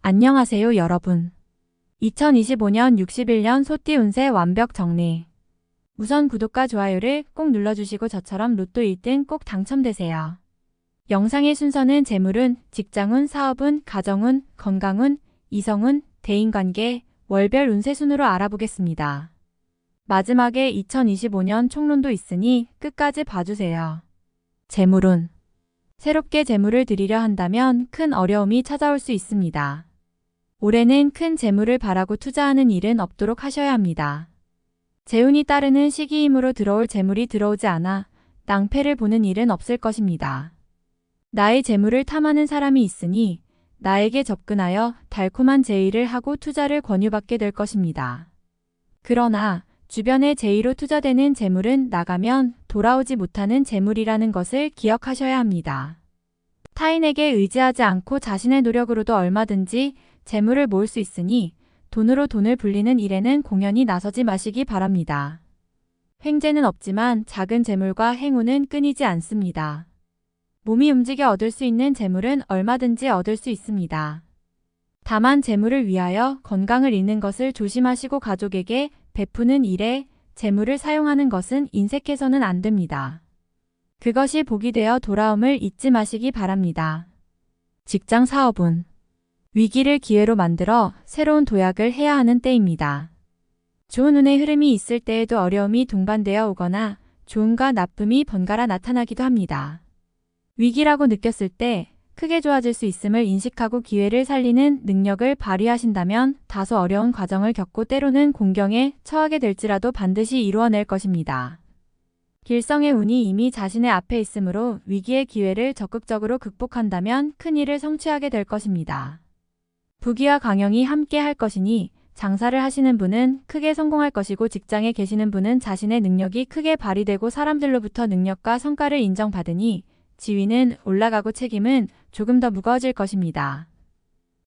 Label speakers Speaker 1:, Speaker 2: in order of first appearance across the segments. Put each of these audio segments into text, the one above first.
Speaker 1: 안녕하세요, 여러분. 2025년 61년 소띠 운세 완벽 정리. 우선 구독과 좋아요를 꼭 눌러주시고 저처럼 로또 1등 꼭 당첨되세요. 영상의 순서는 재물운, 직장운, 사업운, 가정운, 건강운, 이성운, 대인관계, 월별 운세 순으로 알아보겠습니다. 마지막에 2025년 총론도 있으니 끝까지 봐주세요. 재물운. 새롭게 재물을 드리려 한다면 큰 어려움이 찾아올 수 있습니다. 올해는 큰 재물을 바라고 투자하는 일은 없도록 하셔야 합니다. 재운이 따르는 시기이므로 들어올 재물이 들어오지 않아 낭패를 보는 일은 없을 것입니다. 나의 재물을 탐하는 사람이 있으니 나에게 접근하여 달콤한 제의를 하고 투자를 권유받게 될 것입니다. 그러나 주변의 제의로 투자되는 재물은 나가면 돌아오지 못하는 재물이라는 것을 기억하셔야 합니다. 타인에게 의지하지 않고 자신의 노력으로도 얼마든지 재물을 모을 수 있으니 돈으로 돈을 불리는 일에는 공연히 나서지 마시기 바랍니다. 횡재는 없지만 작은 재물과 행운은 끊이지 않습니다. 몸이 움직여 얻을 수 있는 재물은 얼마든지 얻을 수 있습니다. 다만 재물을 위하여 건강을 잃는 것을 조심하시고 가족에게 베푸는 일에 재물을 사용하는 것은 인색해서는 안 됩니다. 그것이 복이 되어 돌아옴을 잊지 마시기 바랍니다. 직장 사업운. 위기를 기회로 만들어 새로운 도약을 해야 하는 때입니다. 좋은 운의 흐름이 있을 때에도 어려움이 동반되어 오거나 좋음과 나쁨이 번갈아 나타나기도 합니다. 위기라고 느꼈을 때 크게 좋아질 수 있음을 인식하고 기회를 살리는 능력을 발휘하신다면 다소 어려운 과정을 겪고 때로는 공경에 처하게 될지라도 반드시 이루어낼 것입니다. 길성의 운이 이미 자신의 앞에 있으므로 위기의 기회를 적극적으로 극복한다면 큰 일을 성취하게 될 것입니다. 부귀와 강영이 함께 할 것이니 장사를 하시는 분은 크게 성공할 것이고 직장에 계시는 분은 자신의 능력이 크게 발휘되고 사람들로부터 능력과 성과를 인정받으니 지위는 올라가고 책임은 조금 더 무거워질 것입니다.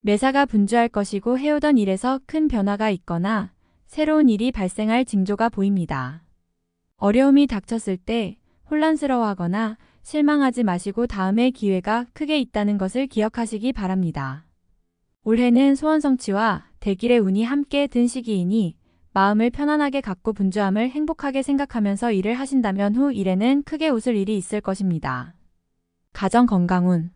Speaker 1: 매사가 분주할 것이고 해오던 일에서 큰 변화가 있거나 새로운 일이 발생할 징조가 보입니다. 어려움이 닥쳤을 때 혼란스러워하거나 실망하지 마시고 다음의 기회가 크게 있다는 것을 기억하시기 바랍니다. 올해는 소원 성취와 대길의 운이 함께 든 시기이니 마음을 편안하게 갖고 분주함을 행복하게 생각하면서 일을 하신다면 후 일에는 크게 웃을 일이 있을 것입니다. 가정 건강운.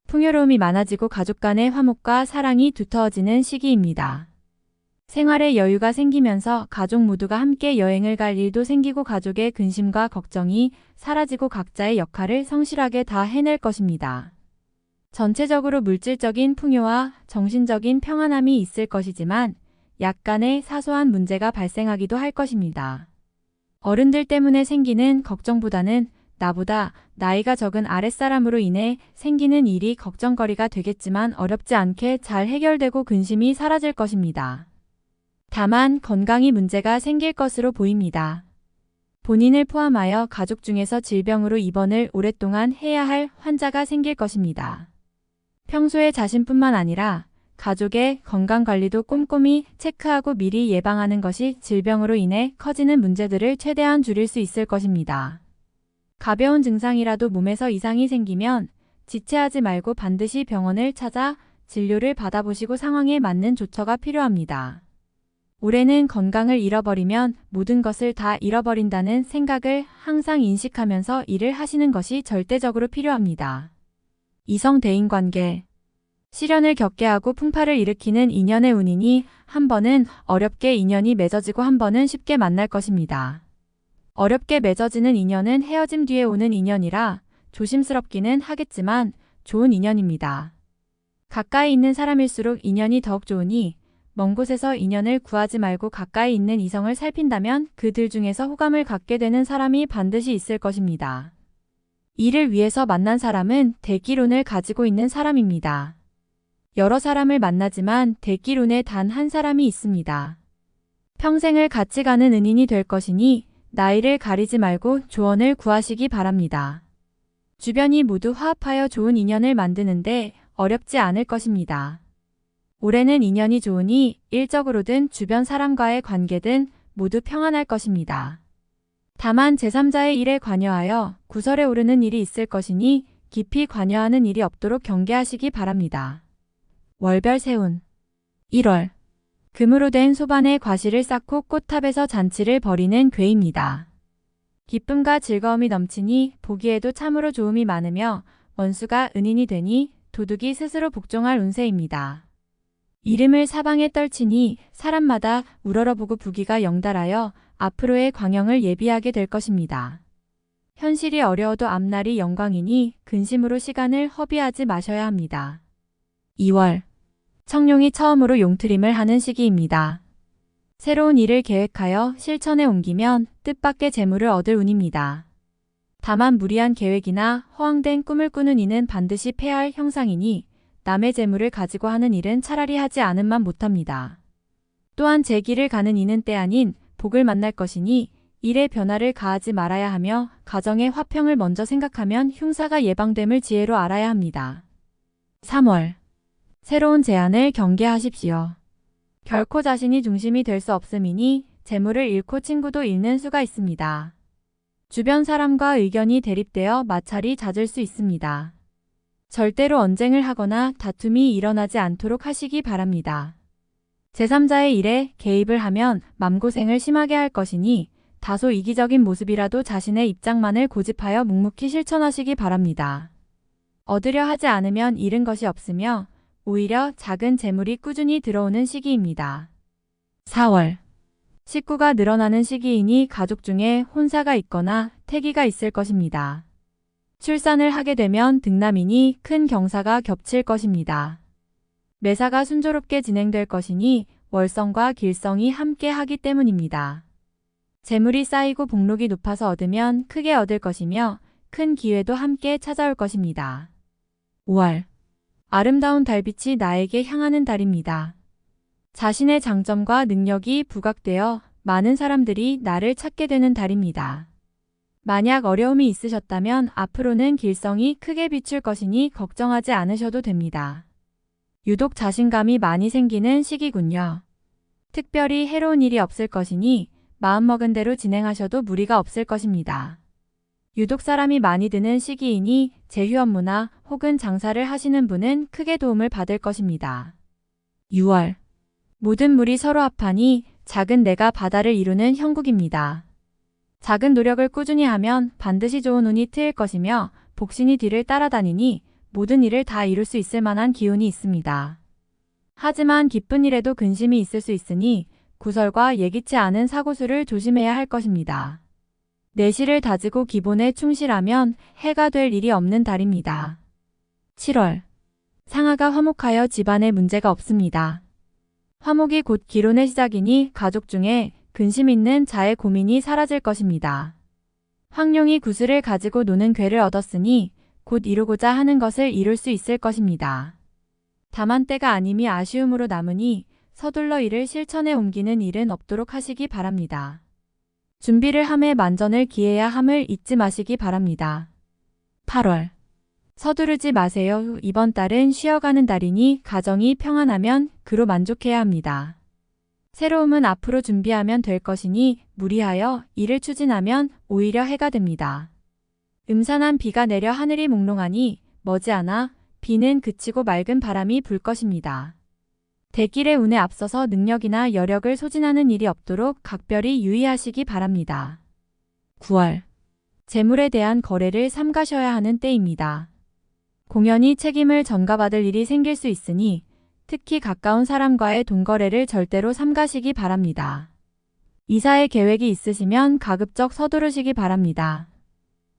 Speaker 1: 풍요로움이 많아지고 가족 간의 화목과 사랑이 두터워지는 시기입니다. 생활에 여유가 생기면서 가족 모두가 함께 여행을 갈 일도 생기고 가족의 근심과 걱정이 사라지고 각자의 역할을 성실하게 다 해낼 것입니다. 전체적으로 물질적인 풍요와 정신적인 평안함이 있을 것이지만 약간의 사소한 문제가 발생하기도 할 것입니다. 어른들 때문에 생기는 걱정보다는 나보다 나이가 적은 아랫사람으로 인해 생기는 일이 걱정거리가 되겠지만 어렵지 않게 잘 해결되고 근심이 사라질 것입니다. 다만 건강이 문제가 생길 것으로 보입니다. 본인을 포함하여 가족 중에서 질병으로 입원을 오랫동안 해야 할 환자가 생길 것입니다. 평소에 자신뿐만 아니라 가족의 건강관리도 꼼꼼히 체크하고 미리 예방하는 것이 질병으로 인해 커지는 문제들을 최대한 줄일 수 있을 것입니다. 가벼운 증상이라도 몸에서 이상이 생기면 지체하지 말고 반드시 병원을 찾아 진료를 받아보시고 상황에 맞는 조처가 필요합니다. 올해는 건강을 잃어버리면 모든 것을 다 잃어버린다는 생각을 항상 인식하면서 일을 하시는 것이 절대적으로 필요합니다. 이성 대인관계. 시련을 겪게 하고 풍파를 일으키는 인연의 운이니 한 번은 어렵게 인연이 맺어지고 한 번은 쉽게 만날 것입니다. 어렵게 맺어지는 인연은 헤어짐 뒤에 오는 인연이라 조심스럽기는 하겠지만 좋은 인연입니다. 가까이 있는 사람일수록 인연이 더욱 좋으니 먼 곳에서 인연을 구하지 말고 가까이 있는 이성을 살핀다면 그들 중에서 호감을 갖게 되는 사람이 반드시 있을 것입니다. 이를 위해서 만난 사람은 대기론을 가지고 있는 사람입니다. 여러 사람을 만나지만 대기론에 단 한 사람이 있습니다. 평생을 같이 가는 은인이 될 것이니 나이를 가리지 말고 조언을 구하시기 바랍니다. 주변이 모두 화합하여 좋은 인연을 만드는데 어렵지 않을 것입니다. 올해는 인연이 좋으니 일적으로든 주변 사람과의 관계든 모두 평안할 것입니다. 다만 제3자의 일에 관여하여 구설에 오르는 일이 있을 것이니 깊이 관여하는 일이 없도록 경계하시기 바랍니다. 월별 세운 1월 금으로 된 소반에 과실을 쌓고 꽃탑에서 잔치를 벌이는 괴입니다. 기쁨과 즐거움이 넘치니 보기에도 참으로 좋음이 많으며 원수가 은인이 되니 도둑이 스스로 복종할 운세입니다. 이름을 사방에 떨치니 사람마다 우러러보고 부귀가 영달하여 앞으로의 광영을 예비하게 될 것입니다. 현실이 어려워도 앞날이 영광이니 근심으로 시간을 허비하지 마셔야 합니다. 2월 청룡이 처음으로 용트림을 하는 시기입니다. 새로운 일을 계획하여 실천에 옮기면 뜻밖의 재물을 얻을 운입니다. 다만 무리한 계획이나 허황된 꿈을 꾸는 이는 반드시 패할 형상이니 남의 재물을 가지고 하는 일은 차라리 하지 않음만 못합니다. 또한 제 길을 가는 이는 때 아닌 복을 만날 것이니 일에 변화를 가하지 말아야 하며 가정의 화평을 먼저 생각하면 흉사가 예방됨을 지혜로 알아야 합니다. 3월 새로운 제안을 경계하십시오. 결코 자신이 중심이 될 수 없음이니 재물을 잃고 친구도 잃는 수가 있습니다. 주변 사람과 의견이 대립되어 마찰이 잦을 수 있습니다. 절대로 언쟁을 하거나 다툼이 일어나지 않도록 하시기 바랍니다. 제3자의 일에 개입을 하면 맘고생을 심하게 할 것이니 다소 이기적인 모습이라도 자신의 입장만을 고집하여 묵묵히 실천하시기 바랍니다. 얻으려 하지 않으면 잃은 것이 없으며 오히려 작은 재물이 꾸준히 들어오는 시기입니다. 4월 식구가 늘어나는 시기이니 가족 중에 혼사가 있거나 태기가 있을 것입니다. 출산을 하게 되면 등남이니 큰 경사가 겹칠 것입니다. 매사가 순조롭게 진행될 것이니 월성과 길성이 함께 하기 때문입니다. 재물이 쌓이고 복록이 높아서 얻으면 크게 얻을 것이며 큰 기회도 함께 찾아올 것입니다. 5월 아름다운 달빛이 나에게 향하는 달입니다. 자신의 장점과 능력이 부각되어 많은 사람들이 나를 찾게 되는 달입니다. 만약 어려움이 있으셨다면 앞으로는 길성이 크게 비출 것이니 걱정하지 않으셔도 됩니다. 유독 자신감이 많이 생기는 시기군요. 특별히 해로운 일이 없을 것이니 마음먹은 대로 진행하셔도 무리가 없을 것입니다. 유독 사람이 많이 드는 시기이니 제휴 업무나 혹은 장사를 하시는 분은 크게 도움을 받을 것입니다. 6월 모든 물이 서로 합하니 작은 내가 바다를 이루는 형국입니다. 작은 노력을 꾸준히 하면 반드시 좋은 운이 트일 것이며 복신이 뒤를 따라다니니 모든 일을 다 이룰 수 있을 만한 기운이 있습니다. 하지만 기쁜 일에도 근심이 있을 수 있으니 구설과 예기치 않은 사고수를 조심해야 할 것입니다. 내실을 다지고 기본에 충실하면 해가 될 일이 없는 달입니다. 7월 상하가 화목하여 집안에 문제가 없습니다. 화목이 곧 기론의 시작이니 가족 중에 근심 있는 자의 고민이 사라질 것입니다. 황룡이 구슬을 가지고 노는 괴를 얻었으니 곧 이루고자 하는 것을 이룰 수 있을 것입니다. 다만 때가 아님이 아쉬움으로 남으니 서둘러 이를 실천에 옮기는 일은 없도록 하시기 바랍니다. 준비를 함에 만전을 기해야 함을 잊지 마시기 바랍니다. 8월 서두르지 마세요. 이번 달은 쉬어가는 달이니 가정이 평안하면 그로 만족해야 합니다. 새로움은 앞으로 준비하면 될 것이니 무리하여 일을 추진하면 오히려 해가 됩니다. 음산한 비가 내려 하늘이 몽롱하니 머지않아 비는 그치고 맑은 바람이 불 것입니다. 대길의 운에 앞서서 능력이나 여력을 소진하는 일이 없도록 각별히 유의하시기 바랍니다. 9월 재물에 대한 거래를 삼가셔야 하는 때입니다. 공연히 책임을 전가받을 일이 생길 수 있으니 특히 가까운 사람과의 돈거래를 절대로 삼가시기 바랍니다. 이사의 계획이 있으시면 가급적 서두르시기 바랍니다.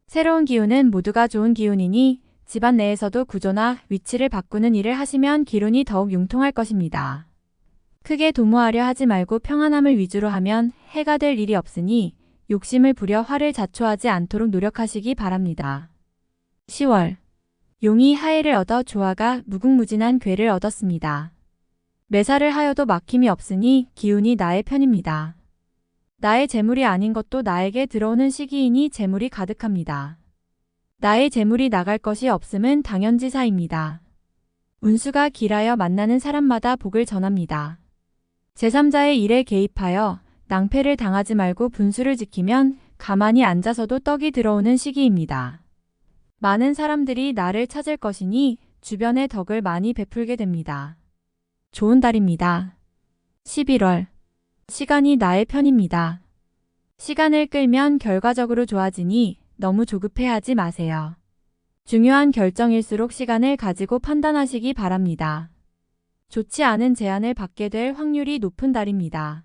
Speaker 1: 새로운 기운은 모두가 좋은 기운이니 집안 내에서도 구조나 위치를 바꾸는 일을 하시면 기운이 더욱 융통할 것입니다. 크게 도모하려 하지 말고 평안함을 위주로 하면 해가 될 일이 없으니 욕심을 부려 화를 자초하지 않도록 노력하시기 바랍니다. 10월 용이 하해를 얻어 조화가 무궁무진한 괴를 얻었습니다. 매사를 하여도 막힘이 없으니 기운이 나의 편입니다. 나의 재물이 아닌 것도 나에게 들어오는 시기이니 재물이 가득합니다. 나의 재물이 나갈 것이 없음은 당연지사입니다. 운수가 길하여 만나는 사람마다 복을 전합니다. 제3자의 일에 개입하여 낭패를 당하지 말고 분수를 지키면 가만히 앉아서도 떡이 들어오는 시기입니다. 많은 사람들이 나를 찾을 것이니 주변에 덕을 많이 베풀게 됩니다. 좋은 달입니다. 11월. 시간이 나의 편입니다. 시간을 끌면 결과적으로 좋아지니 너무 조급해하지 마세요. 중요한 결정일수록 시간을 가지고 판단하시기 바랍니다. 좋지 않은 제안을 받게 될 확률이 높은 달입니다.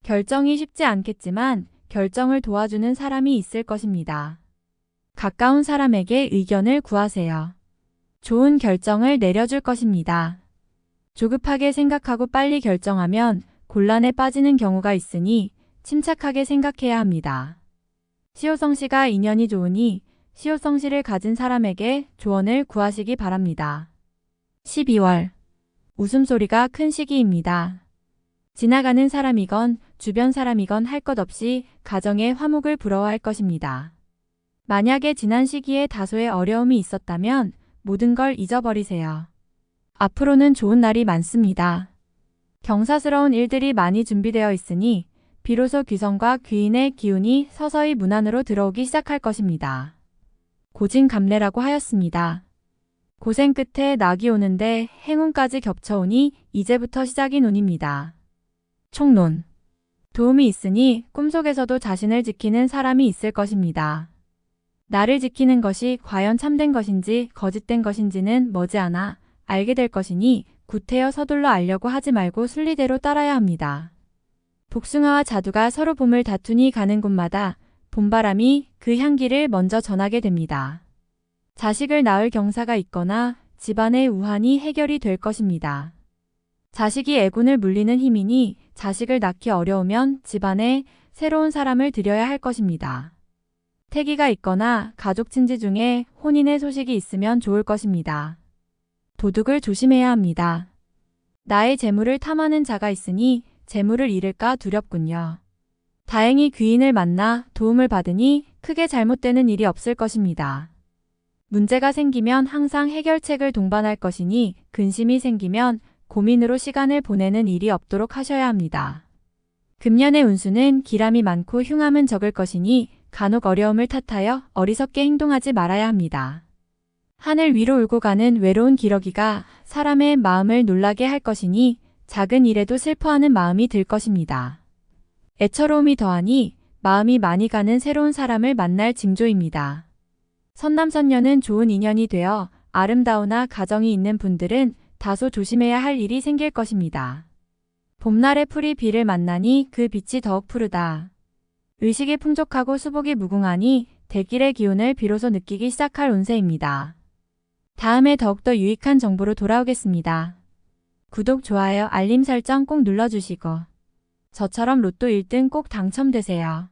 Speaker 1: 결정이 쉽지 않겠지만 결정을 도와주는 사람이 있을 것입니다. 가까운 사람에게 의견을 구하세요. 좋은 결정을 내려줄 것입니다. 조급하게 생각하고 빨리 결정하면 곤란에 빠지는 경우가 있으니 침착하게 생각해야 합니다. 시호성씨가 인연이 좋으니 시호성씨를 가진 사람에게 조언을 구하시기 바랍니다. 12월. 웃음소리가 큰 시기입니다. 지나가는 사람이건 주변 사람이건 할 것 없이 가정의 화목을 부러워할 것입니다. 만약에 지난 시기에 다소의 어려움이 있었다면 모든 걸 잊어버리세요. 앞으로는 좋은 날이 많습니다. 경사스러운 일들이 많이 준비되어 있으니 비로소 귀성과 귀인의 기운이 서서히 문 안으로 들어오기 시작할 것입니다. 고진감래라고 하였습니다. 고생 끝에 낙이 오는데 행운까지 겹쳐오니 이제부터 시작인 운입니다. 총론. 도움이 있으니 꿈속에서도 자신을 지키는 사람이 있을 것입니다. 나를 지키는 것이 과연 참된 것인지 거짓된 것인지는 머지않아 알게 될 것이니 구태여 서둘러 알려고 하지 말고 순리대로 따라야 합니다. 복숭아와 자두가 서로 봄을 다투니 가는 곳마다 봄바람이 그 향기를 먼저 전하게 됩니다. 자식을 낳을 경사가 있거나 집안의 우환이 해결이 될 것입니다. 자식이 애군을 물리는 힘이니 자식을 낳기 어려우면 집안에 새로운 사람을 들여야 할 것입니다. 태기가 있거나 가족 친지 중에 혼인의 소식이 있으면 좋을 것입니다. 도둑을 조심해야 합니다. 나의 재물을 탐하는 자가 있으니 재물을 잃을까 두렵군요. 다행히 귀인을 만나 도움을 받으니 크게 잘못되는 일이 없을 것입니다. 문제가 생기면 항상 해결책을 동반할 것이니 근심이 생기면 고민으로 시간을 보내는 일이 없도록 하셔야 합니다. 금년의 운수는 기람이 많고 흉함은 적을 것이니 간혹 어려움을 탓하여 어리석게 행동하지 말아야 합니다. 하늘 위로 울고 가는 외로운 기러기가 사람의 마음을 놀라게 할 것이니 작은 일에도 슬퍼하는 마음이 들 것입니다. 애처로움이 더하니 마음이 많이 가는 새로운 사람을 만날 징조입니다. 선남선녀는 좋은 인연이 되어 아름다우나 가정이 있는 분들은 다소 조심해야 할 일이 생길 것입니다. 봄날의 풀이 비를 만나니 그 빛이 더욱 푸르다. 의식이 풍족하고 수복이 무궁하니 대길의 기운을 비로소 느끼기 시작할 운세입니다. 다음에 더욱더 유익한 정보로 돌아오겠습니다. 구독, 좋아요, 알림 설정 꼭 눌러주시고 저처럼 로또 1등 꼭 당첨되세요.